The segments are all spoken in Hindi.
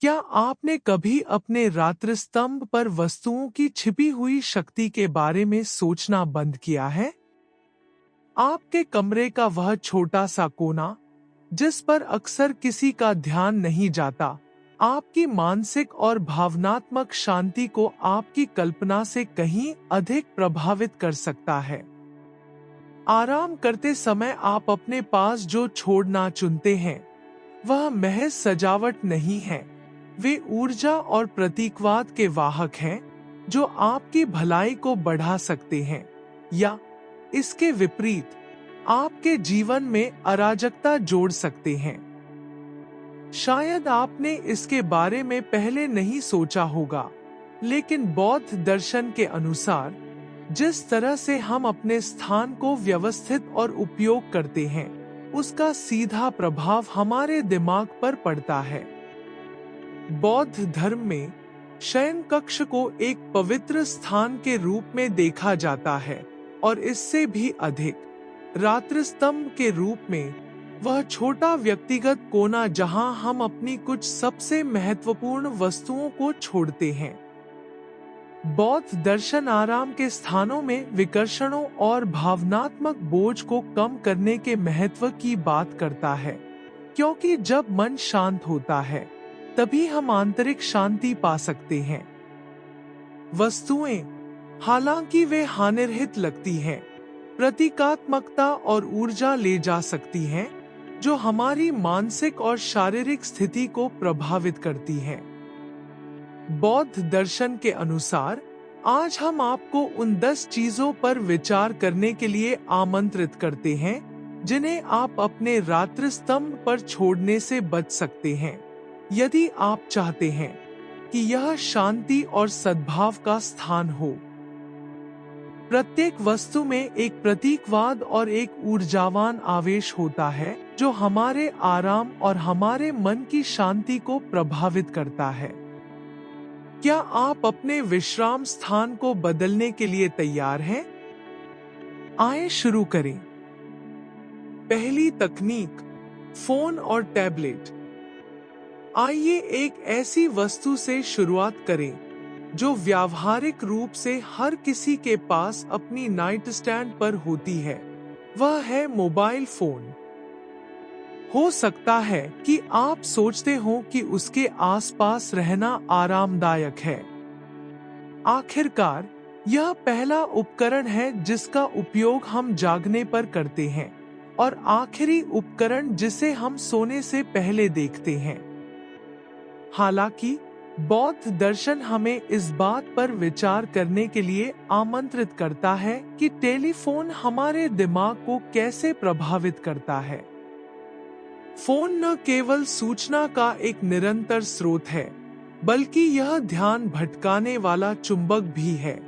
क्या आपने कभी अपने रात्रि स्तंभ पर वस्तुओं की छिपी हुई शक्ति के बारे में सोचना बंद किया है? आपके कमरे का वह छोटा सा कोना, जिस पर अक्सर किसी का ध्यान नहीं जाता, आपकी मानसिक और भावनात्मक शांति को आपकी कल्पना से कहीं अधिक प्रभावित कर सकता है। आराम करते समय आप अपने पास जो छोड़ना चुनते हैं, वह महज सजावट नहीं है। वे ऊर्जा और प्रतीकवाद के वाहक हैं, जो आपकी भलाई को बढ़ा सकते हैं या इसके विपरीत आपके जीवन में अराजकता जोड़ सकते हैं। शायद आपने इसके बारे में पहले नहीं सोचा होगा, लेकिन बौद्ध दर्शन के अनुसार जिस तरह से हम अपने स्थान को व्यवस्थित और उपयोग करते हैं, उसका सीधा प्रभाव हमारे दिमाग पर पड़ता है। बौद्ध धर्म में शयन कक्ष को एक पवित्र स्थान के रूप में देखा जाता है और इससे भी अधिक रात्रि स्तंभ के रूप में वह छोटा व्यक्तिगत कोना जहां हम अपनी कुछ सबसे महत्वपूर्ण वस्तुओं को छोड़ते हैं। बौद्ध दर्शन आराम के स्थानों में विकर्षणों और भावनात्मक बोझ को कम करने के महत्व की बात करता है, क्योंकि जब मन शांत होता है तभी हम आंतरिक शांति पा सकते हैं। वस्तुएं, हालांकि वे हानिरहित लगती हैं, प्रतीकात्मकता और ऊर्जा ले जा सकती हैं, जो हमारी मानसिक और शारीरिक स्थिति को प्रभावित करती हैं। बौद्ध दर्शन के अनुसार आज हम आपको उन 10 चीजों पर विचार करने के लिए आमंत्रित करते हैं, जिन्हें आप अपने रात्रि स्तंभ पर छोड़ने से बच सकते हैं, यदि आप चाहते हैं कि यह शांति और सद्भाव का स्थान हो। प्रत्येक वस्तु में एक प्रतीकवाद और एक ऊर्जावान आवेश होता है, जो हमारे आराम और हमारे मन की शांति को प्रभावित करता है। क्या आप अपने विश्राम स्थान को बदलने के लिए तैयार हैं? आइए शुरू करें। पहली तकनीक, फोन और टैबलेट। आइए एक ऐसी वस्तु से शुरुआत करें जो व्यावहारिक रूप से हर किसी के पास अपनी नाइट स्टैंड पर होती है। वह है मोबाइल फोन। हो सकता है कि आप सोचते हो कि उसके आसपास रहना आरामदायक है। आखिरकार यह पहला उपकरण है जिसका उपयोग हम जागने पर करते हैं और आखिरी उपकरण जिसे हम सोने से पहले देखते हैं। हालांकि बौद्ध दर्शन हमें इस बात पर विचार करने के लिए आमंत्रित करता है कि टेलीफोन हमारे दिमाग को कैसे प्रभावित करता है। फोन न केवल सूचना का एक निरंतर स्रोत है, बल्कि यह ध्यान भटकाने वाला चुंबक भी है।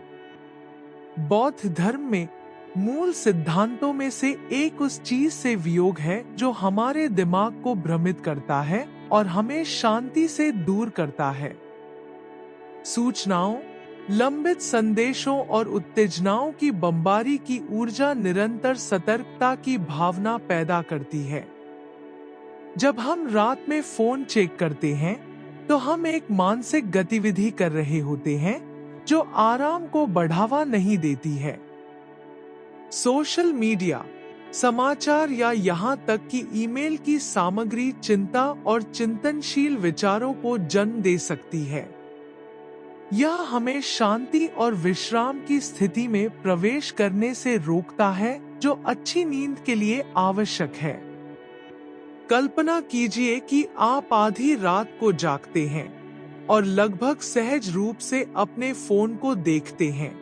बौद्ध धर्म में मूल सिद्धांतों में से एक उस चीज से वियोग है जो हमारे दिमाग को भ्रमित करता है और हमें शांति से दूर करता है। सूचनाओं, लंबित संदेशों और उत्तेजनाओं की बमबारी की ऊर्जा निरंतर सतर्कता की भावना पैदा करती है। जब हम रात में फोन चेक करते हैं, तो हम एक मानसिक गतिविधि कर रहे होते हैं जो आराम को बढ़ावा नहीं देती है। सोशल मीडिया, समाचार या यहाँ तक कि ईमेल की सामग्री चिंता और चिंतनशील विचारों को जन्म दे सकती है। यह हमें शांति और विश्राम की स्थिति में प्रवेश करने से रोकता है, जो अच्छी नींद के लिए आवश्यक है। कल्पना कीजिए कि आप आधी रात को जागते हैं और लगभग सहज रूप से अपने फोन को देखते हैं।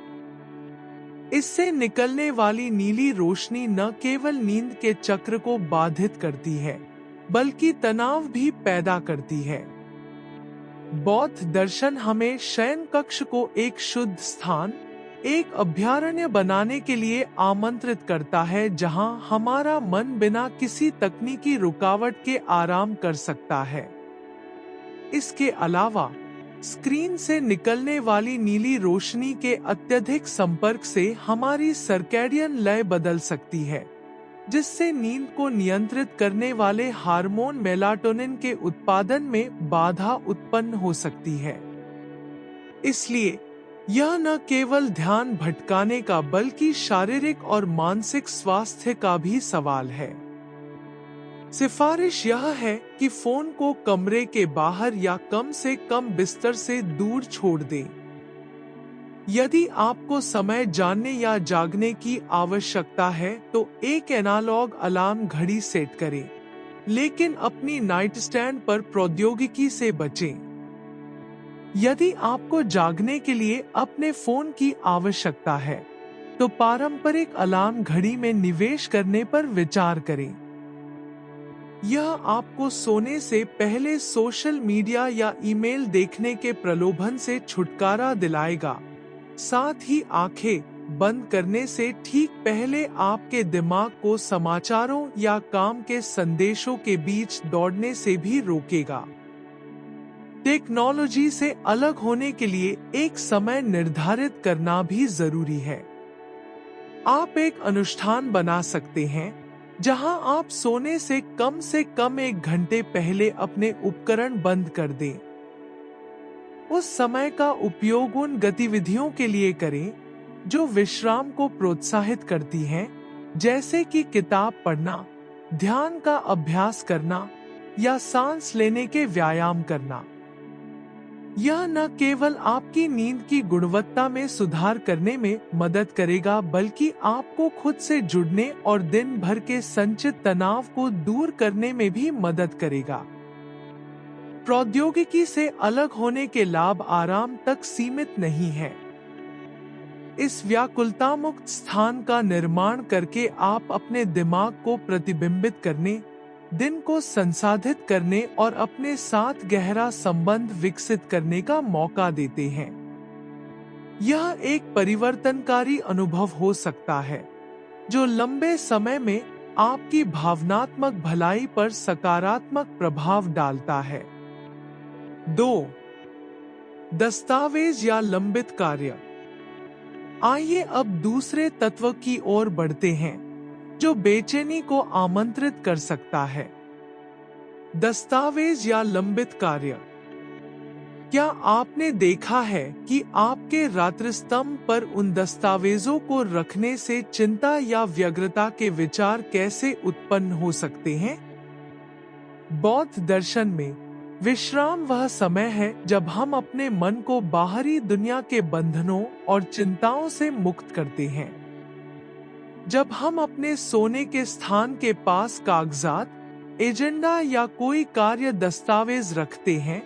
इससे निकलने वाली नीली रोशनी न केवल नींद के चक्र को बाधित करती है, बल्कि तनाव भी पैदा करती है। बौद्ध दर्शन हमें शयन कक्ष को एक शुद्ध स्थान, एक अभयारण्य बनाने के लिए आमंत्रित करता है, जहां हमारा मन बिना किसी तकनीकी रुकावट के आराम कर सकता है। इसके अलावा स्क्रीन से निकलने वाली नीली रोशनी के अत्यधिक संपर्क से हमारी सर्कैडियन लय बदल सकती है, जिससे नींद को नियंत्रित करने वाले हार्मोन मेलाटोनिन के उत्पादन में बाधा उत्पन्न हो सकती है। इसलिए यह न केवल ध्यान भटकाने का बल्कि शारीरिक और मानसिक स्वास्थ्य का भी सवाल है। सिफारिश यह है कि फोन को कमरे के बाहर या कम से कम बिस्तर से दूर छोड़ दें। यदि आपको समय जानने या जागने की आवश्यकता है तो एक एनालॉग अलार्म घड़ी सेट करें, लेकिन अपनी नाइट स्टैंड पर प्रौद्योगिकी से बचें। यदि आपको जागने के लिए अपने फोन की आवश्यकता है तो पारंपरिक अलार्म घड़ी में निवेश करने पर विचार करें। यह आपको सोने से पहले सोशल मीडिया या ईमेल देखने के प्रलोभन से छुटकारा दिलाएगा। साथ ही आंखें बंद करने से ठीक पहले आपके दिमाग को समाचारों या काम के संदेशों के बीच दौड़ने से भी रोकेगा। टेक्नोलॉजी से अलग होने के लिए एक समय निर्धारित करना भी जरूरी है। आप एक अनुष्ठान बना सकते हैं जहां आप सोने से कम 1 घंटे पहले अपने उपकरण बंद कर दें। उस समय का उपयोग उन गतिविधियों के लिए करें जो विश्राम को प्रोत्साहित करती हैं, जैसे कि किताब पढ़ना, ध्यान का अभ्यास करना या सांस लेने के व्यायाम करना। यह न केवल आपकी नींद की गुणवत्ता में सुधार करने में मदद करेगा बल्कि आपको खुद से जुड़ने और दिन भर के संचित तनाव को दूर करने में भी मदद करेगा। प्रौद्योगिकी से अलग होने के लाभ आराम तक सीमित नहीं है। इस व्याकुलता मुक्त स्थान का निर्माण करके आप अपने दिमाग को प्रतिबिंबित करने, दिन को संसाधित करने और अपने साथ गहरा संबंध विकसित करने का मौका देते हैं। यह एक परिवर्तनकारी अनुभव हो सकता है जो लंबे समय में आपकी भावनात्मक भलाई पर सकारात्मक प्रभाव डालता है। 2. दस्तावेज या लंबित कार्य। आइए अब दूसरे तत्व की ओर बढ़ते हैं जो बेचैनी को आमंत्रित कर सकता है। दस्तावेज या लंबित कार्य। क्या आपने देखा है कि आपके रात्रिस्तंभ पर उन दस्तावेजों को रखने से चिंता या व्यग्रता के विचार कैसे उत्पन्न हो सकते हैं? बौद्ध दर्शन में विश्राम वह समय है जब हम अपने मन को बाहरी दुनिया के बंधनों और चिंताओं से मुक्त करते हैं। जब हम अपने सोने के स्थान के पास कागजात, एजेंडा या कोई कार्य दस्तावेज रखते हैं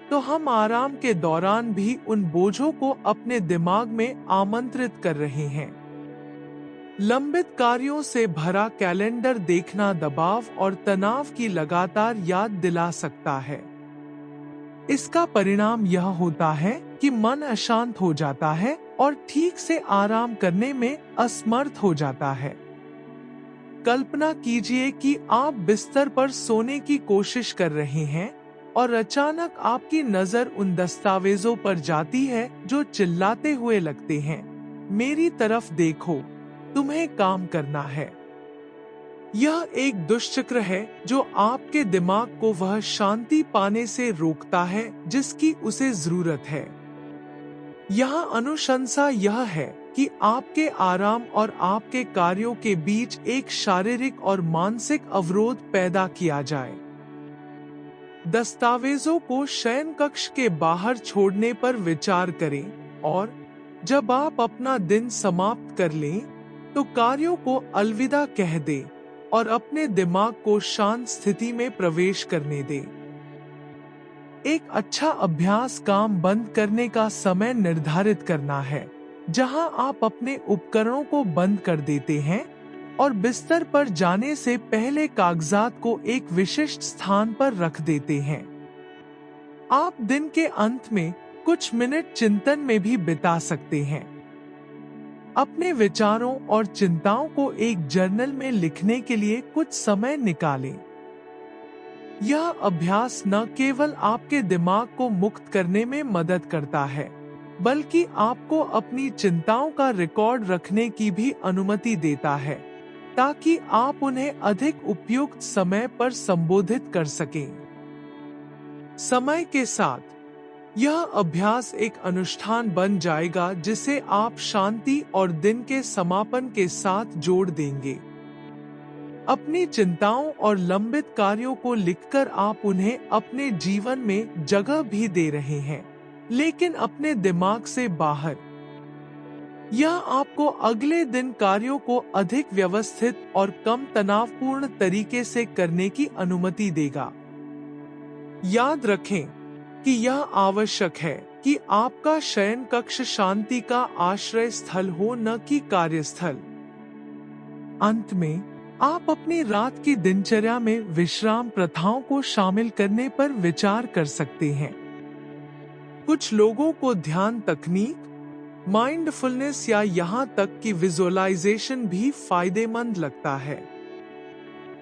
तो हम आराम के दौरान भी उन बोझों को अपने दिमाग में आमंत्रित कर रहे हैं। लंबित कार्यों से भरा कैलेंडर देखना दबाव और तनाव की लगातार याद दिला सकता है। इसका परिणाम यह होता है कि मन अशांत हो जाता है और ठीक से आराम करने में असमर्थ हो जाता है। कल्पना कीजिए कि आप बिस्तर पर सोने की कोशिश कर रहे हैं और अचानक आपकी नजर उन दस्तावेजों पर जाती है जो चिल्लाते हुए लगते हैं, मेरी तरफ देखो, तुम्हें काम करना है। यह एक दुष्चक्र है जो आपके दिमाग को वह शांति पाने से रोकता है जिसकी उसे जरूरत है। यहाँ अनुशंसा यह है कि आपके आराम और आपके कार्यों के बीच एक शारीरिक और मानसिक अवरोध पैदा किया जाए। दस्तावेजों को शयन कक्ष के बाहर छोड़ने पर विचार करें और जब आप अपना दिन समाप्त कर लें तो कार्यों को अलविदा कह दें और अपने दिमाग को शांत स्थिति में प्रवेश करने दें। एक अच्छा अभ्यास काम बंद करने का समय निर्धारित करना है, जहां आप अपने उपकरणों को बंद कर देते हैं और बिस्तर पर जाने से पहले कागजात को एक विशिष्ट स्थान पर रख देते हैं। आप दिन के अंत में कुछ मिनट चिंतन में भी बिता सकते हैं। अपने विचारों और चिंताओं को एक जर्नल में लिखने के लिए कुछ समय निकालें। यह अभ्यास न केवल आपके दिमाग को मुक्त करने में मदद करता है, बल्कि आपको अपनी चिंताओं का रिकॉर्ड रखने की भी अनुमति देता है, ताकि आप उन्हें अधिक उपयुक्त समय पर संबोधित कर सकें। समय के साथ यह अभ्यास एक अनुष्ठान बन जाएगा जिसे आप शांति और दिन के समापन के साथ जोड़ देंगे। अपनी चिंताओं और लंबित कार्यों को लिखकर आप उन्हें अपने जीवन में जगह भी दे रहे हैं, लेकिन अपने दिमाग से बाहर। यह आपको अगले दिन कार्यों को अधिक व्यवस्थित और कम तनावपूर्ण तरीके से करने की अनुमति देगा। याद रखें कि यह आवश्यक है कि आपका शयन कक्ष शांति का आश्रय स्थल हो, न कि कार्यस्थल। अंत में आप अपनी रात की दिनचर्या में विश्राम प्रथाओं को शामिल करने पर विचार कर सकते हैं। कुछ लोगों को ध्यान तकनीक, माइंडफुलनेस या यहाँ तक कि विजुअलाइजेशन भी फायदेमंद लगता है।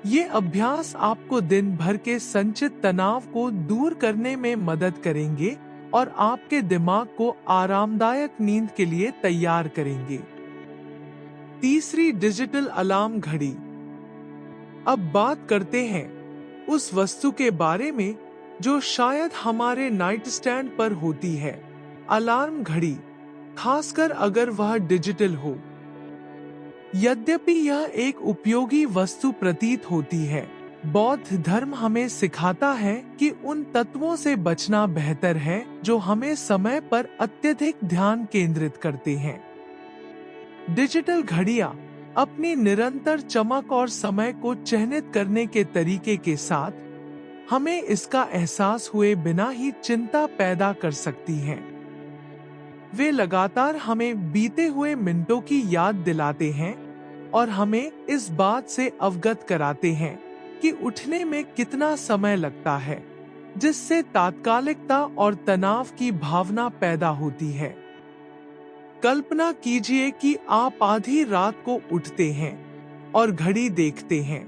ये अभ्यास आपको दिन भर के संचित तनाव को दूर करने में मदद करेंगे और आपके दिमाग को आरामदायक नींद के लिए तैयार करेंगे। तीसरी, डिजिटल अलार्म घड़ी। अब बात करते हैं उस वस्तु के बारे में जो शायद हमारे नाइट स्टैंड पर होती है, अलार्म घड़ी, खासकर अगर वह डिजिटल हो। यद्यपि यह एक उपयोगी वस्तु प्रतीत होती है, बौद्ध धर्म हमें सिखाता है कि उन तत्वों से बचना बेहतर है जो हमें समय पर अत्यधिक ध्यान केंद्रित करते हैं। डिजिटल घड़ियां अपनी निरंतर चमक और समय को चिह्नित करने के तरीके के साथ हमें इसका एहसास हुए बिना ही चिंता पैदा कर सकती हैं। वे लगातार हमें बीते हुए मिनटों की याद दिलाते हैं और हमें इस बात से अवगत कराते हैं कि उठने में कितना समय लगता है, जिससे तात्कालिकता और तनाव की भावना पैदा होती है। कल्पना कीजिए कि आप आधी रात को उठते हैं और घड़ी देखते हैं।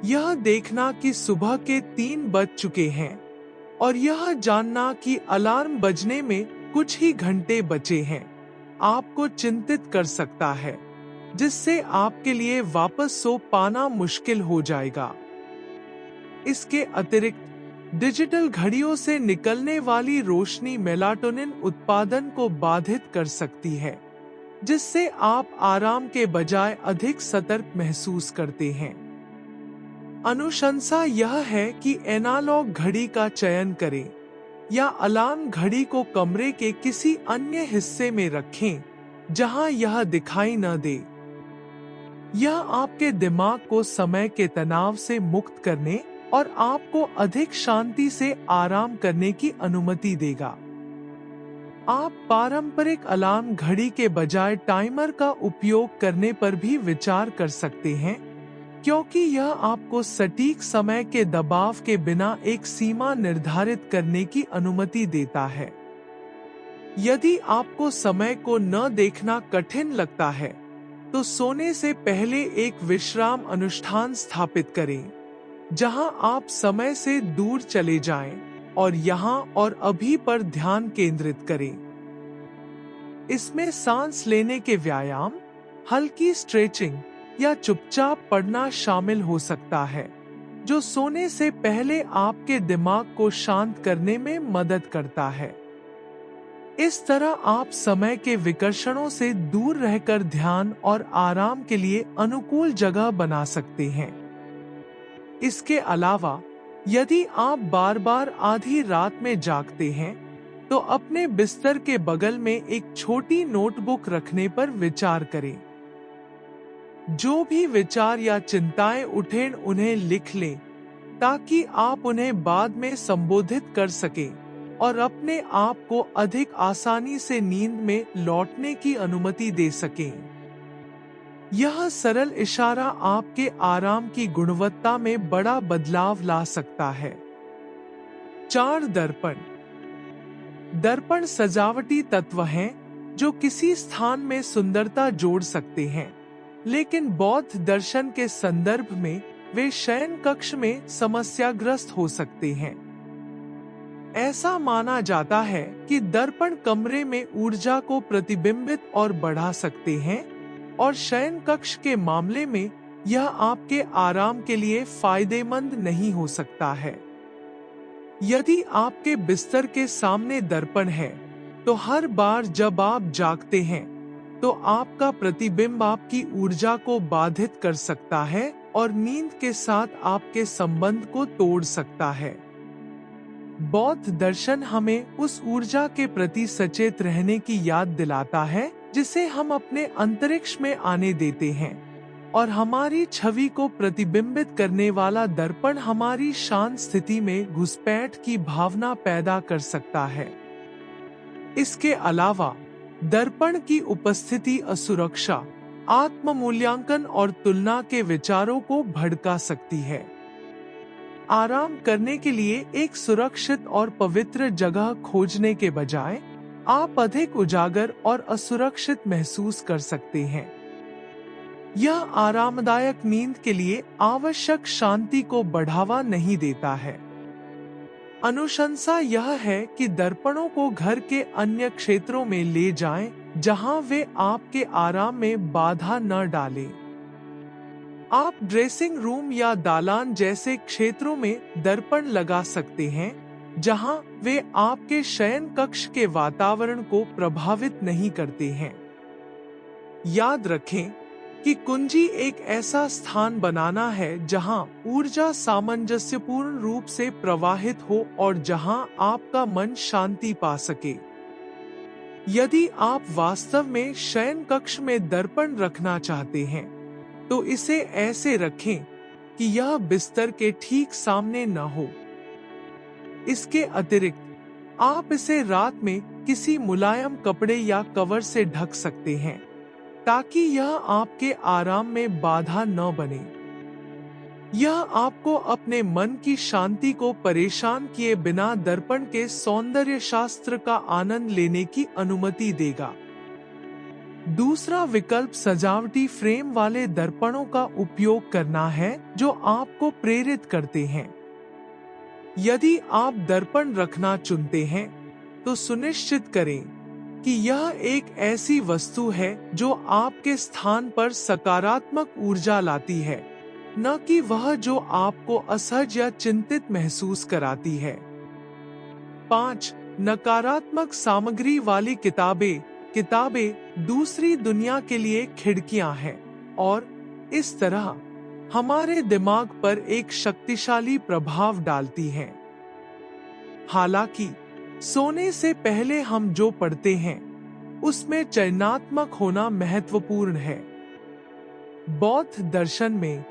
यह देखना कि सुबह के 3 बज चुके हैं और यह जानना कि अलार्म बजने में कुछ ही घंटे बचे हैं, आपको चिंतित कर सकता है, जिससे आपके लिए वापस सो पाना मुश्किल हो जाएगा। इसके अतिरिक्त डिजिटल घड़ियों से निकलने वाली रोशनी मेलाटोनिन उत्पादन को बाधित कर सकती है, जिससे आप आराम के बजाय अधिक सतर्क महसूस करते हैं। अनुशंसा यह है कि एनालॉग घड़ी का चयन करें या अलार्म घड़ी को कमरे के किसी अन्य हिस्से में रखें जहां यह दिखाई न दे। यह आपके दिमाग को समय के तनाव से मुक्त करने और आपको अधिक शांति से आराम करने की अनुमति देगा। आप पारंपरिक अलार्म घड़ी के बजाय टाइमर का उपयोग करने पर भी विचार कर सकते हैं, क्योंकि यह आपको सटीक समय के दबाव के बिना एक सीमा निर्धारित करने की अनुमति देता है। यदि आपको समय को न देखना कठिन लगता है, तो सोने से पहले एक विश्राम अनुष्ठान स्थापित करें, जहां आप समय से दूर चले जाएं और यहां और अभी पर ध्यान केंद्रित करें। इसमें सांस लेने के व्यायाम, हल्की स्ट्रेचिंग या चुपचाप पढ़ना शामिल हो सकता है, जो सोने से पहले आपके दिमाग को शांत करने में मदद करता है। इस तरह आप समय के विकर्षणों से दूर रहकर ध्यान और आराम के लिए अनुकूल जगह बना सकते हैं। इसके अलावा, यदि आप बार बार आधी रात में जागते हैं, तो अपने बिस्तर के बगल में एक छोटी नोटबुक रखने पर विचार करें। जो भी विचार या चिंताएं उठें, उन्हें लिख लें, ताकि आप उन्हें बाद में संबोधित कर सकें और अपने आप को अधिक आसानी से नींद में लौटने की अनुमति दे सकें। यह सरल इशारा आपके आराम की गुणवत्ता में बड़ा बदलाव ला सकता है। 4. दर्पण। दर्पण सजावटी तत्व हैं जो किसी स्थान में सुंदरता जोड़ सकते हैं, लेकिन बौद्ध दर्शन के संदर्भ में वे शयन कक्ष में समस्याग्रस्त हो सकते हैं। ऐसा माना जाता है कि दर्पण कमरे में ऊर्जा को प्रतिबिंबित और बढ़ा सकते हैं और शयन कक्ष के मामले में यह आपके आराम के लिए फायदेमंद नहीं हो सकता है। यदि आपके बिस्तर के सामने दर्पण है, तो हर बार जब आप जागते हैं, तो आपका प्रतिबिंब आपकी ऊर्जा को बाधित कर सकता है और नींद के साथ आपके संबंध को तोड़ सकता है। बौद्ध दर्शन हमें उस ऊर्जा के प्रति सचेत रहने की याद दिलाता है जिसे हम अपने अंतरिक्ष में आने देते हैं, और हमारी छवि को प्रतिबिंबित करने वाला दर्पण हमारी शांत स्थिति में घुसपैठ की भावना पैदा कर सकता है। इसके अलावा दर्पण की उपस्थिति असुरक्षा, आत्म मूल्यांकन और तुलना के विचारों को भड़का सकती है। आराम करने के लिए एक सुरक्षित और पवित्र जगह खोजने के बजाय आप अधिक उजागर और असुरक्षित महसूस कर सकते हैं। यह आरामदायक नींद के लिए आवश्यक शांति को बढ़ावा नहीं देता है। अनुशंसा यह है कि दर्पणों को घर के अन्य क्षेत्रों में ले जाएं, जहां वे आपके आराम में बाधा न डालें। आप ड्रेसिंग रूम या दालान जैसे क्षेत्रों में दर्पण लगा सकते हैं, जहां वे आपके शयन कक्ष के वातावरण को प्रभावित नहीं करते हैं। याद रखें कि कुंजी एक ऐसा स्थान बनाना है जहां ऊर्जा सामंजस्यपूर्ण रूप से प्रवाहित हो और जहां आपका मन शांति पा सके। यदि आप वास्तव में शयन कक्ष में दर्पण रखना चाहते हैं, तो इसे ऐसे रखें कि यह बिस्तर के ठीक सामने न हो। इसके अतिरिक्त आप इसे रात में किसी मुलायम कपड़े या कवर से ढक सकते हैं, ताकि यह आपके आराम में बाधा न बने। यह आपको अपने मन की शांति को परेशान किए बिना दर्पण के सौंदर्य शास्त्र का आनंद लेने की अनुमति देगा। दूसरा विकल्प सजावटी फ्रेम वाले दर्पणों का उपयोग करना है, जो आपको प्रेरित करते हैं। यदि आप दर्पण रखना चुनते हैं, तो सुनिश्चित करें कि यह एक ऐसी वस्तु है जो आपके स्थान पर सकारात्मक ऊर्जा लाती है, न कि वह जो आपको असहज या चिंतित महसूस कराती है। 5. नकारात्मक सामग्री वाली किताबें दूसरी दुनिया के लिए खिड़कियां हैं और इस तरह हमारे दिमाग पर एक शक्तिशाली प्रभाव डालती हैं। हालांकि सोने से पहले हम जो पढ़ते हैं, उसमें चयनात्मक होना महत्वपूर्ण है। बौद्ध दर्शन में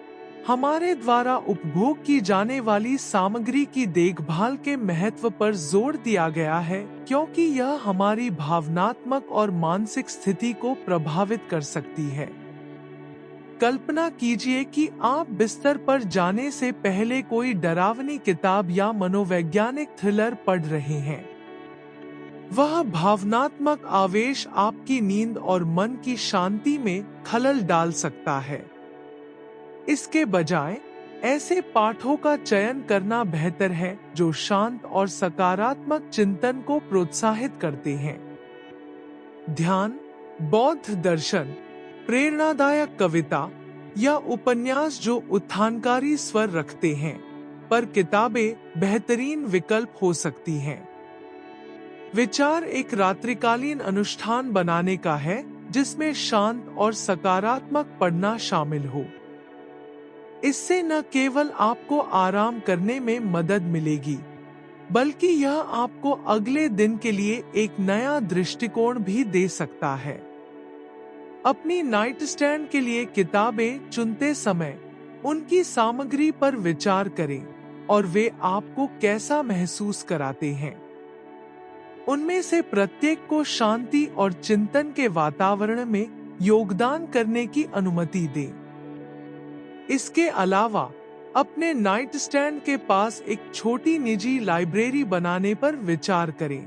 हमारे द्वारा उपभोग की जाने वाली सामग्री की देखभाल के महत्व पर जोर दिया गया है, क्योंकि यह हमारी भावनात्मक और मानसिक स्थिति को प्रभावित कर सकती है। कल्पना कीजिए कि आप बिस्तर पर जाने से पहले कोई डरावनी किताब या मनोवैज्ञानिक थ्रिलर पढ़ रहे हैं। वह भावनात्मक आवेश आपकी नींद और मन की शांति में खलल डाल सकता है। इसके बजाय ऐसे पाठों का चयन करना बेहतर है जो शांत और सकारात्मक चिंतन को प्रोत्साहित करते हैं। ध्यान, बौद्ध दर्शन, प्रेरणादायक कविता या उपन्यास जो उत्थानकारी स्वर रखते हैं, पर किताबें बेहतरीन विकल्प हो सकती हैं। विचार एक रात्रिकालीन अनुष्ठान बनाने का है जिसमें शांत और सकारात्मक पढ़ना शामिल हो। इससे न केवल आपको आराम करने में मदद मिलेगी, बल्कि यह आपको अगले दिन के लिए एक नया दृष्टिकोण भी दे सकता है। अपनी नाइट स्टैंड के लिए किताबें चुनते समय उनकी सामग्री पर विचार करें और वे आपको कैसा महसूस कराते हैं। उनमें से प्रत्येक को शांति और चिंतन के वातावरण में योगदान करने की अनुमति दें। इसके अलावा अपने नाइट स्टैंड के पास एक छोटी निजी लाइब्रेरी बनाने पर विचार करें।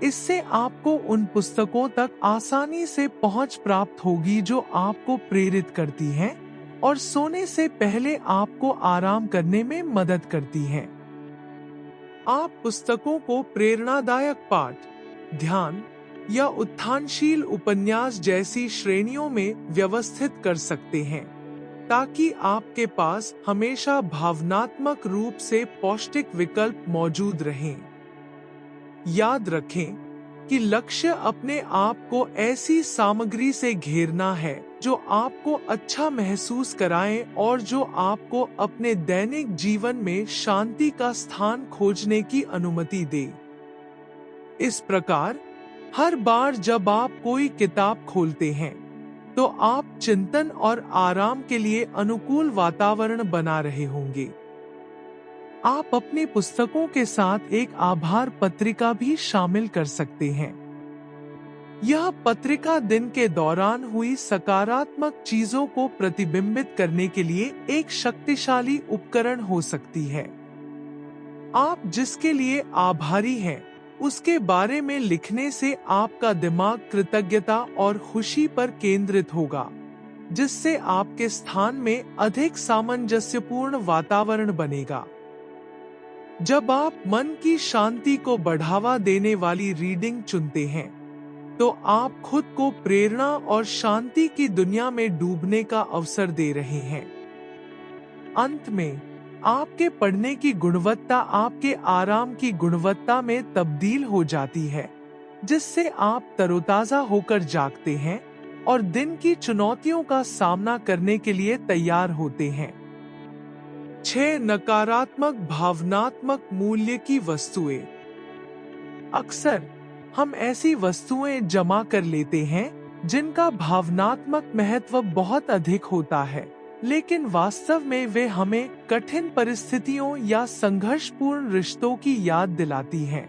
इससे आपको उन पुस्तकों तक आसानी से पहुंच प्राप्त होगी जो आपको प्रेरित करती हैं और सोने से पहले आपको आराम करने में मदद करती हैं। आप पुस्तकों को प्रेरणादायक पाठ, ध्यान या उत्थानशील उपन्यास जैसी श्रेणियों में व्यवस्थित कर सकते हैं, ताकि आपके पास हमेशा भावनात्मक रूप से पौष्टिक विकल्प मौजूद रहें। याद रखें कि लक्ष्य अपने आप को ऐसी सामग्री से घेरना है जो आपको अच्छा महसूस कराए और जो आपको अपने दैनिक जीवन में शांति का स्थान खोजने की अनुमति दे। इस प्रकार, हर बार जब आप कोई किताब खोलते हैं, तो आप चिंतन और आराम के लिए अनुकूल वातावरण बना रहे होंगे। आप अपनी पुस्तकों के साथ एक आभार पत्रिका भी शामिल कर सकते हैं। यह पत्रिका दिन के दौरान हुई सकारात्मक चीजों को प्रतिबिंबित करने के लिए एक शक्तिशाली उपकरण हो सकती है। आप जिसके लिए आभारी हैं, उसके बारे में लिखने से आपका दिमाग कृतज्ञता और खुशी पर केंद्रित होगा, जिससे आपके स्थान में अधिक सामंजस्यपूर्ण वातावरण बनेगा। जब आप मन की शांति को बढ़ावा देने वाली रीडिंग चुनते हैं, तो आप खुद को प्रेरणा और शांति की दुनिया में डूबने का अवसर दे रहे हैं। अंत में, आपके पढ़ने की गुणवत्ता आपके आराम की गुणवत्ता में तब्दील हो जाती है, जिससे आप तरोताजा होकर जागते हैं और दिन की चुनौतियों का सामना करने के लिए तैयार होते हैं। 6 नकारात्मक भावनात्मक मूल्य की वस्तुएं। अक्सर हम ऐसी वस्तुएं जमा कर लेते हैं जिनका भावनात्मक महत्व बहुत अधिक होता है, लेकिन वास्तव में वे हमें कठिन परिस्थितियों या संघर्षपूर्ण रिश्तों की याद दिलाती हैं।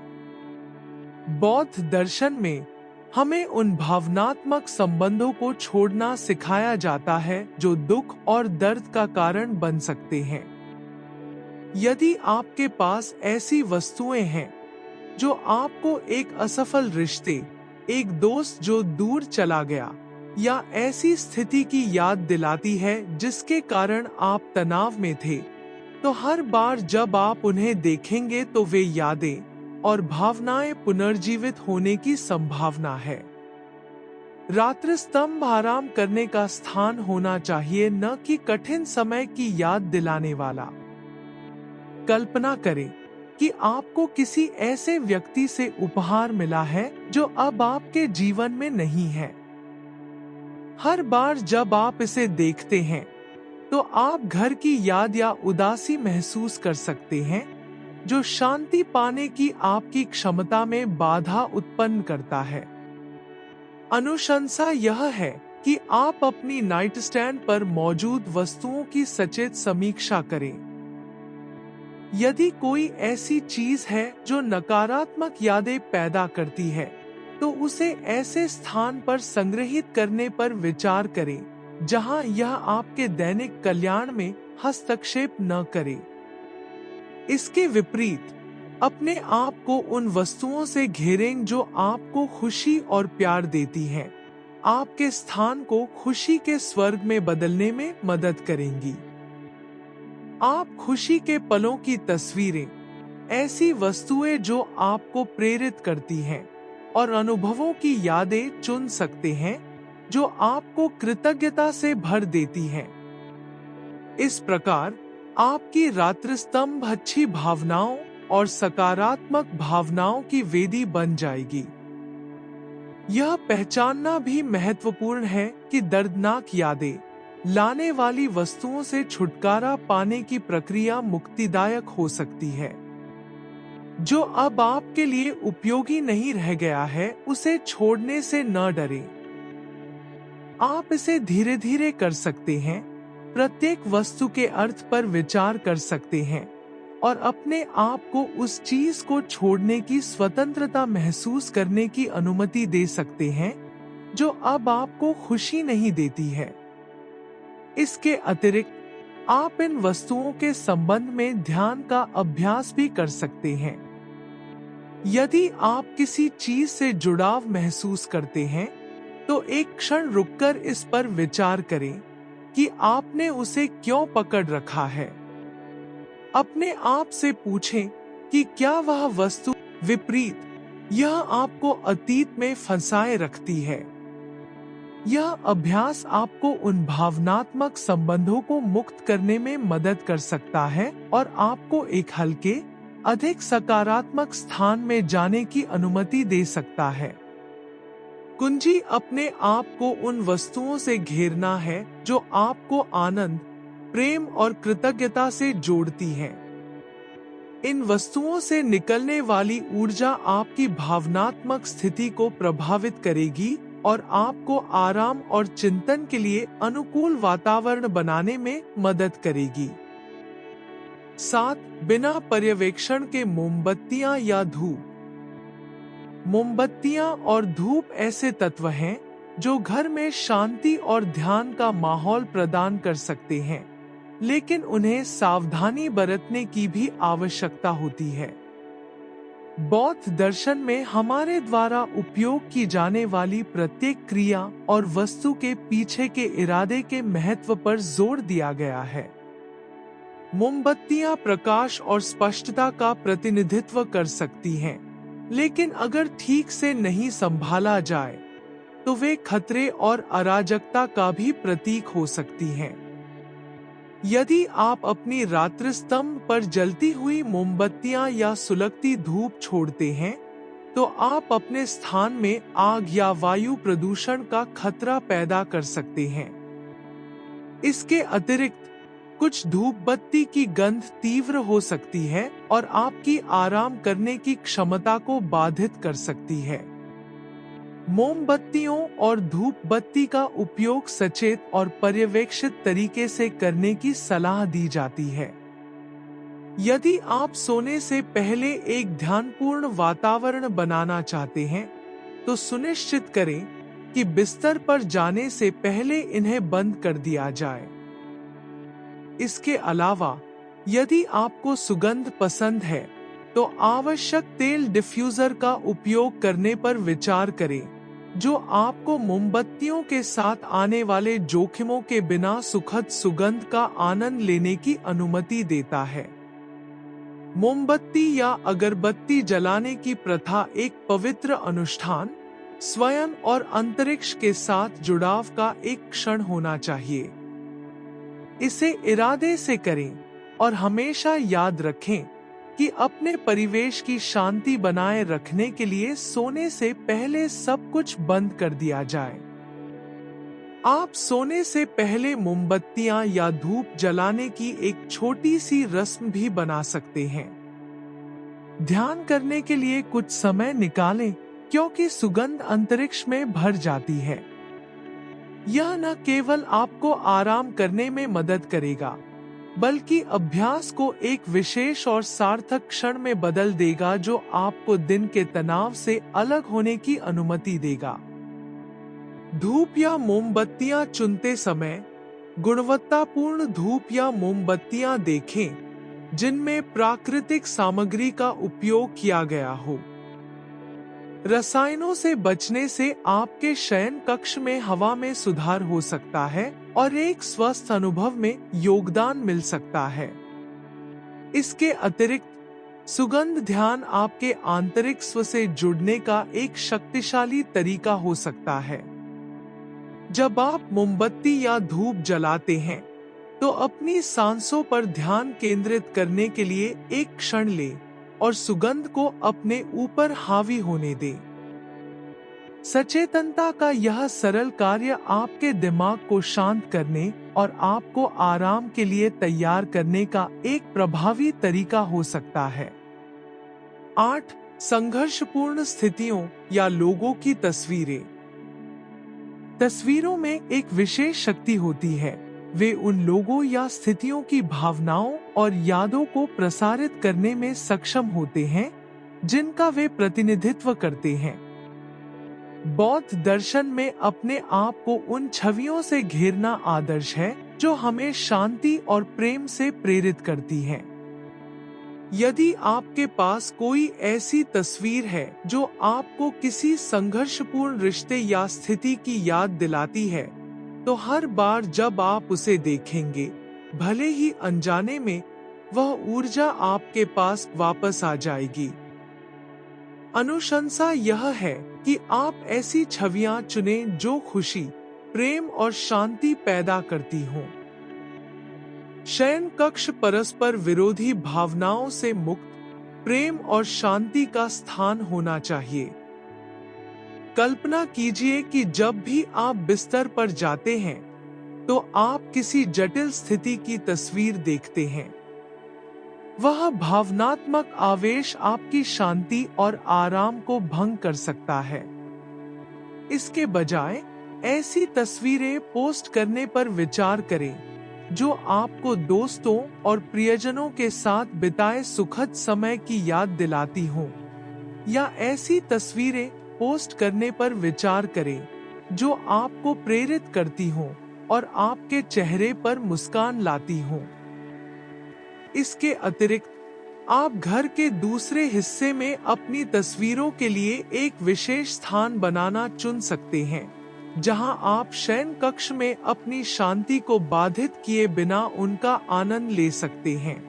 बौद्ध दर्शन में हमें उन भावनात्मक संबंधों को छोड़ना सिखाया जाता है जो दुख और दर्द का कारण बन सकते हैं। यदि आपके पास ऐसी वस्तुएं हैं जो आपको एक असफल रिश्ते, एक दोस्त जो दूर चला गया, या ऐसी स्थिति की याद दिलाती है जिसके कारण आप तनाव में थे, तो हर बार जब आप उन्हें देखेंगे तो वे यादें और भावनाएं पुनर्जीवित होने की संभावना है। रात्रि स्तंभ आराम करने का स्थान होना चाहिए, न कि कठिन समय की याद दिलाने वाला। कल्पना करें कि आपको किसी ऐसे व्यक्ति से उपहार मिला है जो अब आपके जीवन में नहीं है। हर बार जब आप इसे देखते हैं, तो आप घर की याद या उदासी महसूस कर सकते हैं, जो शांति पाने की आपकी क्षमता में बाधा उत्पन्न करता है। अनुशंसा यह है कि आप अपनी नाइट स्टैंड पर मौजूद वस्तुओं की सचेत समीक्षा करें। यदि कोई ऐसी चीज है जो नकारात्मक यादें पैदा करती है, तो उसे ऐसे स्थान पर संग्रहित करने पर विचार करें जहां यह आपके दैनिक कल्याण में हस्तक्षेप न करे। इसके विपरीत, अपने आप को उन वस्तुओं से घेरें जो आपको खुशी और प्यार देती हैं, आपके स्थान को खुशी के स्वर्ग में बदलने में मदद करेंगी। आप खुशी के पलों की तस्वीरें, ऐसी वस्तुएं जो आपको प्रेरित करती हैं, और अनुभवों की यादें चुन सकते हैं जो आपको कृतज्ञता से भर देती हैं। इस प्रकार आपकी रात्रि स्तंभ अच्छी भावनाओं और सकारात्मक भावनाओं की वेदी बन जाएगी। यह पहचानना भी महत्वपूर्ण है कि दर्दनाक यादें लाने वाली वस्तुओं से छुटकारा पाने की प्रक्रिया मुक्तिदायक हो सकती है। जो अब आपके लिए उपयोगी नहीं रह गया है, उसे छोड़ने से न डरें। आप इसे धीरे धीरे कर सकते हैं, प्रत्येक वस्तु के अर्थ पर विचार कर सकते हैं और अपने आप को उस चीज को छोड़ने की स्वतंत्रता महसूस करने की अनुमति दे सकते हैं जो अब आपको खुशी नहीं देती है। इसके अतिरिक्त आप इन वस्तुओं के संबंध में ध्यान का अभ्यास भी कर सकते हैं। यदि आप किसी चीज से जुड़ाव महसूस करते हैं, तो एक क्षण रुककर इस पर विचार करें कि आपने उसे क्यों पकड़ रखा है। अपने आप से पूछें कि क्या वह वस्तु विपरीत यह आपको अतीत में फंसाए रखती है। यह अभ्यास आपको उन भावनात्मक संबंधों को मुक्त करने में मदद कर सकता है और आपको एक हल्के, अधिक सकारात्मक स्थान में जाने की अनुमति दे सकता है। कुंजी अपने आप को उन वस्तुओं से घेरना है जो आपको आनंद, प्रेम और कृतज्ञता से जोड़ती हैं। इन वस्तुओं से निकलने वाली ऊर्जा आपकी भावनात्मक स्थिति को प्रभावित करेगी और आपको आराम और चिंतन के लिए अनुकूल वातावरण बनाने में मदद करेगी। 7. बिना पर्यवेक्षण के मोमबत्तियां या धूप। मोमबत्तियां और धूप ऐसे तत्व हैं जो घर में शांति और ध्यान का माहौल प्रदान कर सकते हैं, लेकिन उन्हें सावधानी बरतने की भी आवश्यकता होती है। बौद्ध दर्शन में हमारे द्वारा उपयोग की जाने वाली प्रत्येक क्रिया और वस्तु के पीछे के इरादे के महत्व पर जोर दिया गया है। मोमबत्तियां प्रकाश और स्पष्टता का प्रतिनिधित्व कर सकती हैं, लेकिन अगर ठीक से नहीं संभाला जाए तो वे खतरे और अराजकता का भी प्रतीक हो सकती हैं। यदि आप अपनी रात्रि स्तंभ पर जलती हुई मोमबत्तियां या सुलगती धूप छोड़ते हैं, तो आप अपने स्थान में आग या वायु प्रदूषण का खतरा पैदा कर सकते हैं। इसके अतिरिक्त कुछ धूप बत्ती की गंध तीव्र हो सकती है और आपकी आराम करने की क्षमता को बाधित कर सकती है। मोमबत्तियों और धूप बत्ती का उपयोग सचेत और पर्यवेक्षित तरीके से करने की सलाह दी जाती है। यदि आप सोने से पहले एक ध्यानपूर्ण वातावरण बनाना चाहते हैं, तो सुनिश्चित करें कि बिस्तर पर जाने से पहले इन्हें बंद कर दिया जाए। इसके अलावा, यदि आपको सुगंध पसंद है, तो आवश्यक तेल डिफ्यूजर का उपयोग करने पर विचार करें, जो आपको मोमबत्तियों के साथ आने वाले जोखिमों के बिना सुखद सुगंध का आनंद लेने की अनुमति देता है। मोमबत्ती या अगरबत्ती जलाने की प्रथा एक पवित्र अनुष्ठान, स्वयं और अंतरिक्ष के साथ जुड़ाव का एक क्षण होना चाहिए। इसे इरादे से करें और हमेशा याद रखें कि अपने परिवेश की शांति बनाए रखने के लिए सोने से पहले सब कुछ बंद कर दिया जाए। आप सोने से पहले मोमबत्तियां या धूप जलाने की एक छोटी सी रस्म भी बना सकते हैं। ध्यान करने के लिए कुछ समय निकालें, क्योंकि सुगंध अंतरिक्ष में भर जाती है। यह न केवल आपको आराम करने में मदद करेगा, बल्कि अभ्यास को एक विशेष और सार्थक क्षण में बदल देगा, जो आपको दिन के तनाव से अलग होने की अनुमति देगा। धूप या मोमबत्तियां चुनते समय गुणवत्तापूर्ण धूप या मोमबत्तियां देखें, जिनमें प्राकृतिक सामग्री का उपयोग किया गया हो। रसायनों से बचने से आपके शयन कक्ष में हवा में सुधार हो सकता है और एक स्वस्थ अनुभव में योगदान मिल सकता है। इसके अतिरिक्त सुगंध ध्यान आपके आंतरिक स्व से जुड़ने का एक शक्तिशाली तरीका हो सकता है। जब आप मोमबत्ती या धूप जलाते हैं, तो अपनी सांसों पर ध्यान केंद्रित करने के लिए एक क्षण लें और सुगंध को अपने ऊपर हावी होने दें। सचेतनता का यह सरल कार्य आपके दिमाग को शांत करने और आपको आराम के लिए तैयार करने का एक प्रभावी तरीका हो सकता है। 8. संघर्षपूर्ण स्थितियों या लोगों की तस्वीरें। तस्वीरों में एक विशेष शक्ति होती है। वे उन लोगों या स्थितियों की भावनाओं और यादों को प्रसारित करने में सक्षम होते हैं, जिनका वे प्रतिनिधित्व करते हैं। बौद्ध दर्शन में अपने आप को उन छवियों से घेरना आदर्श है, जो हमें शांति और प्रेम से प्रेरित करती हैं। यदि आपके पास कोई ऐसी तस्वीर है जो आपको किसी संघर्षपूर्ण रिश्ते या स्थिति की याद दिलाती है, तो हर बार जब आप उसे देखेंगे, भले ही अनजाने में, वह ऊर्जा आपके पास वापस आ जाएगी। अनुशंसा यह है कि आप ऐसी छवियां चुनें जो खुशी, प्रेम और शांति पैदा करती हों। शयन कक्ष परस्पर विरोधी भावनाओं से मुक्त, प्रेम और शांति का स्थान होना चाहिए। कल्पना कीजिए कि जब भी आप बिस्तर पर जाते हैं तो आप किसी जटिल स्थिति की तस्वीर देखते हैं। वह भावनात्मक आवेश आपकी शांति और आराम को भंग कर सकता है। इसके बजाय ऐसी तस्वीरें पोस्ट करने पर विचार करें जो आपको दोस्तों और प्रियजनों के साथ बिताए सुखद समय की याद दिलाती हों, या ऐसी तस्वीरें पोस्ट करने पर विचार करें जो आपको प्रेरित करती हों और आपके चेहरे पर मुस्कान लाती हों। इसके अतिरिक्त आप घर के दूसरे हिस्से में अपनी तस्वीरों के लिए एक विशेष स्थान बनाना चुन सकते हैं, जहां आप शयन कक्ष में अपनी शांति को बाधित किए बिना उनका आनंद ले सकते हैं।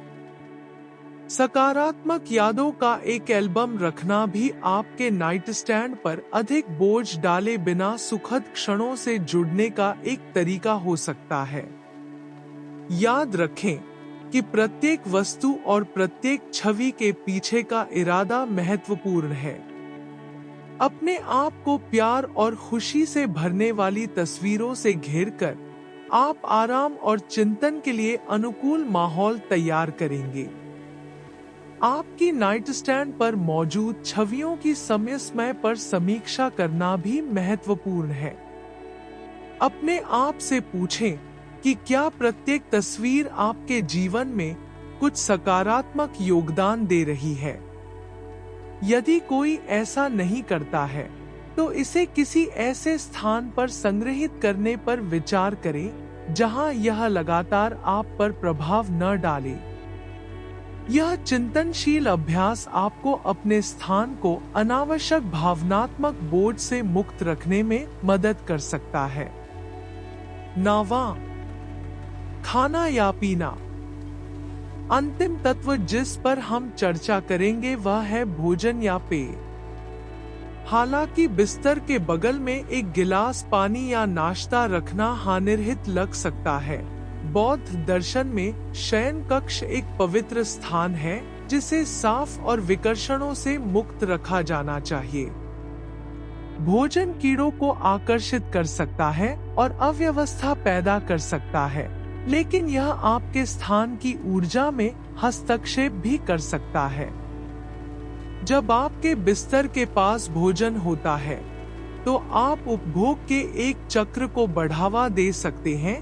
सकारात्मक यादों का एक एल्बम रखना भी आपके नाइट स्टैंड पर अधिक बोझ डाले बिना सुखद क्षणों से जुड़ने का एक तरीका हो सकता है। याद रखें कि प्रत्येक वस्तु और प्रत्येक छवि के पीछे का इरादा महत्वपूर्ण है। अपने आप को प्यार और खुशी से भरने वाली तस्वीरों से घेरकर आप आराम और चिंतन के लिए अनुकूल माहौल तैयार करेंगे। आपकी नाइट स्टैंड पर मौजूद छवियों की समय समय पर समीक्षा करना भी महत्वपूर्ण है। अपने आप से पूछें कि क्या प्रत्येक तस्वीर आपके जीवन में कुछ सकारात्मक योगदान दे रही है। यदि कोई ऐसा नहीं करता है तो इसे किसी ऐसे स्थान पर संग्रहित करने पर विचार करें जहां यह लगातार आप पर प्रभाव न डाले। यह चिंतनशील अभ्यास आपको अपने स्थान को अनावश्यक भावनात्मक बोझ से मुक्त रखने में मदद कर सकता है। 9वां, खाना या पीना। अंतिम तत्व जिस पर हम चर्चा करेंगे वह है भोजन या पेय। हालांकि बिस्तर के बगल में एक गिलास पानी या नाश्ता रखना हानिरहित लग सकता है, बौद्ध दर्शन में शयन कक्ष एक पवित्र स्थान है जिसे साफ और विकर्षणों से मुक्त रखा जाना चाहिए। भोजन कीड़ों को आकर्षित कर सकता है और अव्यवस्था पैदा कर सकता है, लेकिन यह आपके स्थान की ऊर्जा में हस्तक्षेप भी कर सकता है। जब आपके बिस्तर के पास भोजन होता है तो आप उपभोग के एक चक्र को बढ़ावा दे सकते हैं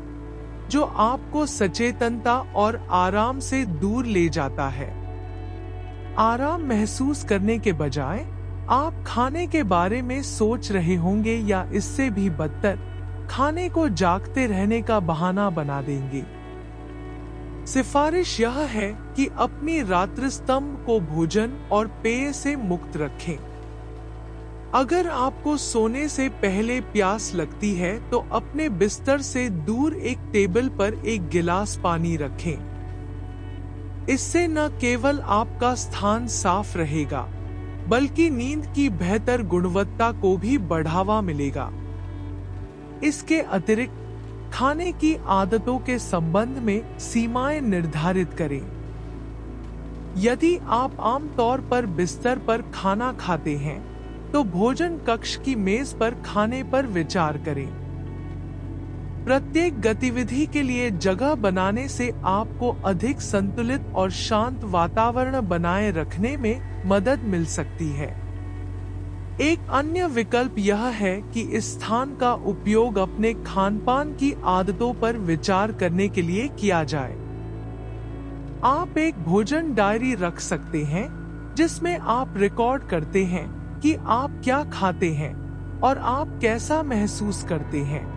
जो आपको सचेतनता और आराम से दूर ले जाता है। आराम महसूस करने के बजाय आप खाने के बारे में सोच रहे होंगे या इससे भी बदतर, खाने को जागते रहने का बहाना बना देंगे। सिफारिश यह है कि अपनी रात्रिस्तंभ को भोजन और पेय से मुक्त रखें। अगर आपको सोने से पहले प्यास लगती है तो अपने बिस्तर से दूर एक टेबल पर एक गिलास पानी रखें। इससे न केवल आपका स्थान साफ रहेगा, बल्कि नींद की बेहतर गुणवत्ता को भी बढ़ावा मिलेगा। इसके अतिरिक्त खाने की आदतों के संबंध में सीमाएं निर्धारित करें। यदि आप आमतौर पर बिस्तर पर खाना खाते हैं तो भोजन कक्ष की मेज पर खाने पर विचार करें। प्रत्येक गतिविधि के लिए जगह बनाने से आपको अधिक संतुलित और शांत वातावरण बनाए रखने में मदद मिल सकती है। एक अन्य विकल्प यह है कि इस स्थान का उपयोग अपने खानपान की आदतों पर विचार करने के लिए किया जाए। आप एक भोजन डायरी रख सकते हैं जिसमें आप रिकॉर्ड करते हैं कि आप क्या खाते हैं और आप कैसा महसूस करते हैं।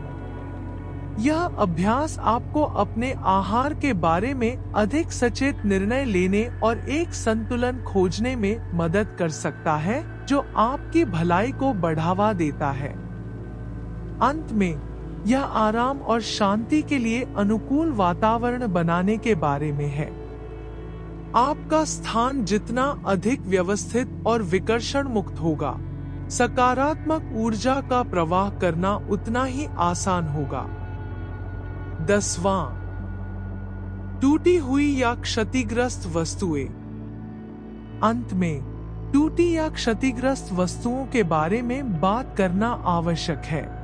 यह अभ्यास आपको अपने आहार के बारे में अधिक सचेत निर्णय लेने और एक संतुलन खोजने में मदद कर सकता है जो आपकी भलाई को बढ़ावा देता है। अंत में यह आराम और शांति के लिए अनुकूल वातावरण बनाने के बारे में है। आपका स्थान जितना अधिक व्यवस्थित और विकर्षण मुक्त होगा, सकारात्मक ऊर्जा का प्रवाह करना उतना ही आसान होगा। 10वां, टूटी हुई या क्षतिग्रस्त वस्तुएं। अंत में टूटी या क्षतिग्रस्त वस्तुओं के बारे में बात करना आवश्यक है।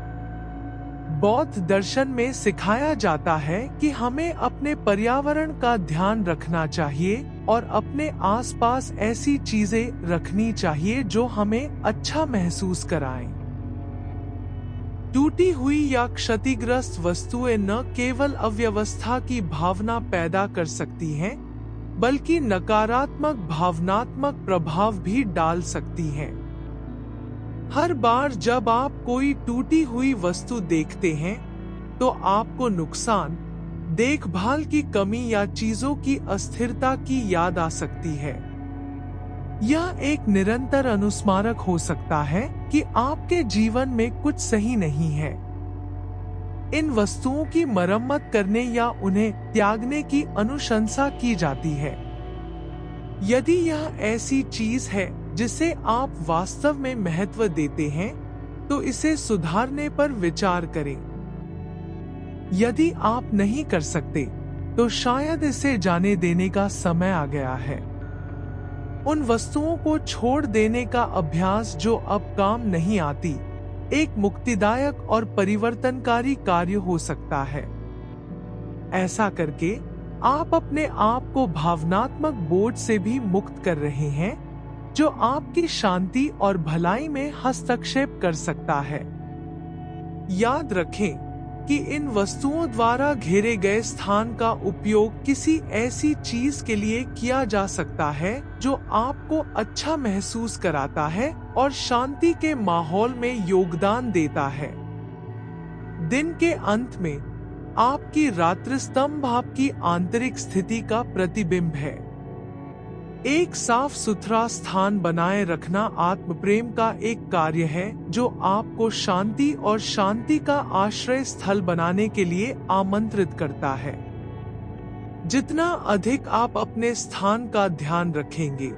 बौद्ध दर्शन में सिखाया जाता है कि हमें अपने पर्यावरण का ध्यान रखना चाहिए और अपने आसपास ऐसी चीजें रखनी चाहिए जो हमें अच्छा महसूस कराएं। टूटी हुई या क्षतिग्रस्त वस्तुएं न केवल अव्यवस्था की भावना पैदा कर सकती हैं, बल्कि नकारात्मक भावनात्मक प्रभाव भी डाल सकती हैं। हर बार जब आप कोई टूटी हुई वस्तु देखते हैं, तो आपको नुकसान, देखभाल की कमी या चीजों की अस्थिरता की याद आ सकती है। यह एक निरंतर अनुस्मारक हो सकता है कि आपके जीवन में कुछ सही नहीं है। इन वस्तुओं की मरम्मत करने या उन्हें त्यागने की अनुशंसा की जाती है। यदि यह ऐसी चीज है जिसे आप वास्तव में महत्व देते हैं, तो इसे सुधारने पर विचार करें। यदि आप नहीं कर सकते, तो शायद इसे जाने देने का समय आ गया है। उन वस्तुओं को छोड़ देने का अभ्यास जो अब काम नहीं आती, एक मुक्तिदायक और परिवर्तनकारी कार्य हो सकता है। ऐसा करके आप अपने आप को भावनात्मक बोझ से भी मुक्त कर रहे हैं, जो आपकी शांति और भलाई में हस्तक्षेप कर सकता है। याद रखें कि इन वस्तुओं द्वारा घेरे गए स्थान का उपयोग किसी ऐसी चीज के लिए किया जा सकता है जो आपको अच्छा महसूस कराता है और शांति के माहौल में योगदान देता है। दिन के अंत में आपकी रात्रिस्तंभ आपकी आंतरिक स्थिति का प्रतिबिंब है। एक साफ सुथरा स्थान बनाए रखना आत्म प्रेम का एक कार्य है जो आपको शांति और शांति का आश्रय स्थल बनाने के लिए आमंत्रित करता है। जितना अधिक आप अपने स्थान का ध्यान रखेंगे,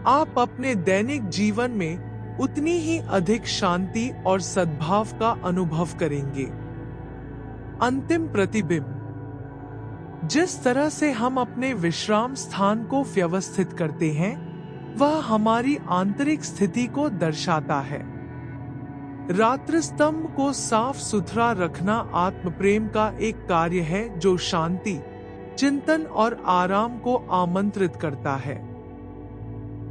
आप अपने दैनिक जीवन में उतनी ही अधिक शांति और सद्भाव का अनुभव करेंगे। अंतिम प्रतिबिंब। जिस तरह से हम अपने विश्राम स्थान को व्यवस्थित करते हैं, वह हमारी आंतरिक स्थिति को दर्शाता है। रात्रिस्तंभ को साफ सुथरा रखना आत्म प्रेम का एक कार्य है जो शांति, चिंतन और आराम को आमंत्रित करता है।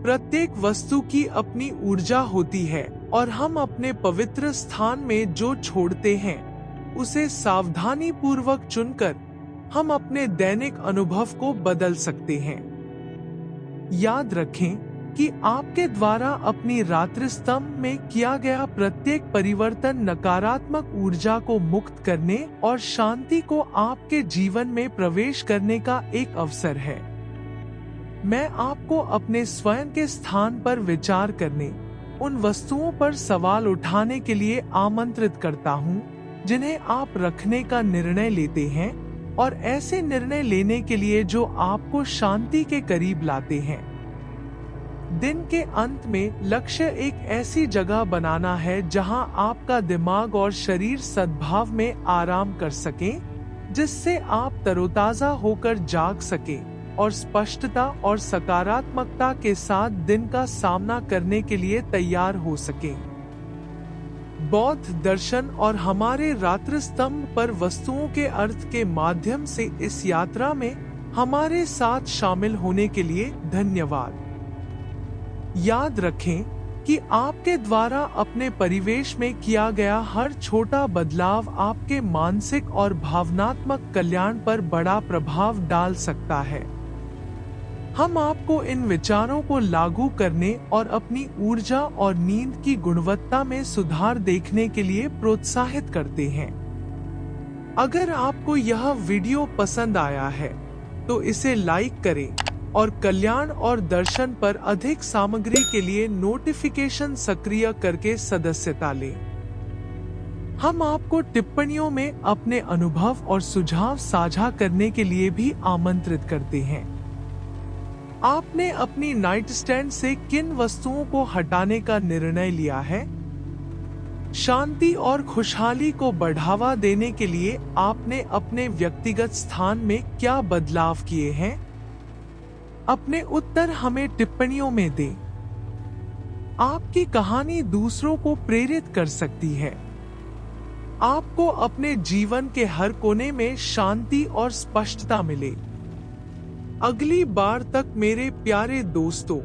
प्रत्येक वस्तु की अपनी ऊर्जा होती है और हम अपने पवित्र स्थान में जो छोड़ते हैं, उसे सावधानी पूर्वक चुनकर हम अपने दैनिक अनुभव को बदल सकते हैं। याद रखें कि आपके द्वारा अपनी रात्रिस्तंभ में किया गया प्रत्येक परिवर्तन नकारात्मक ऊर्जा को मुक्त करने और शांति को आपके जीवन में प्रवेश करने का एक अवसर है। मैं आपको अपने स्वयं के स्थान पर विचार करने, उन वस्तुओं पर सवाल उठाने के लिए आमंत्रित करता हूं, जिन्हें आप रखने का निर्णय लेते हैं, और ऐसे निर्णय लेने के लिए जो आपको शांति के करीब लाते हैं। दिन के अंत में लक्ष्य एक ऐसी जगह बनाना है जहां आपका दिमाग और शरीर सद्भाव में आराम कर सकें, जिससे आप तरोताजा होकर जाग सकें और स्पष्टता और सकारात्मकता के साथ दिन का सामना करने के लिए तैयार हो सकें। बौद्ध दर्शन और हमारे रात्रिस्तंभ पर वस्तुओं के अर्थ के माध्यम से इस यात्रा में हमारे साथ शामिल होने के लिए धन्यवाद। याद रखें कि आपके द्वारा अपने परिवेश में किया गया हर छोटा बदलाव आपके मानसिक और भावनात्मक कल्याण पर बड़ा प्रभाव डाल सकता है। हम आपको इन विचारों को लागू करने और अपनी ऊर्जा और नींद की गुणवत्ता में सुधार देखने के लिए प्रोत्साहित करते हैं। अगर आपको यह वीडियो पसंद आया है, तो इसे लाइक करें और कल्याण और दर्शन पर अधिक सामग्री के लिए नोटिफिकेशन सक्रिय करके सदस्यता लें। हम आपको टिप्पणियों में अपने अनुभव और सुझाव साझा करने के लिए भी आमंत्रित करते हैं। आपने अपनी नाइट स्टैंड से किन वस्तुओं को हटाने का निर्णय लिया है? शांति और खुशहाली को बढ़ावा देने के लिए आपने अपने व्यक्तिगत स्थान में क्या बदलाव किए हैं? अपने उत्तर हमें टिप्पणियों में दें। आपकी कहानी दूसरों को प्रेरित कर सकती है। आपको अपने जीवन के हर कोने में शांति और स्पष्टता मिले। अगली बार तक मेरे प्यारे दोस्तों,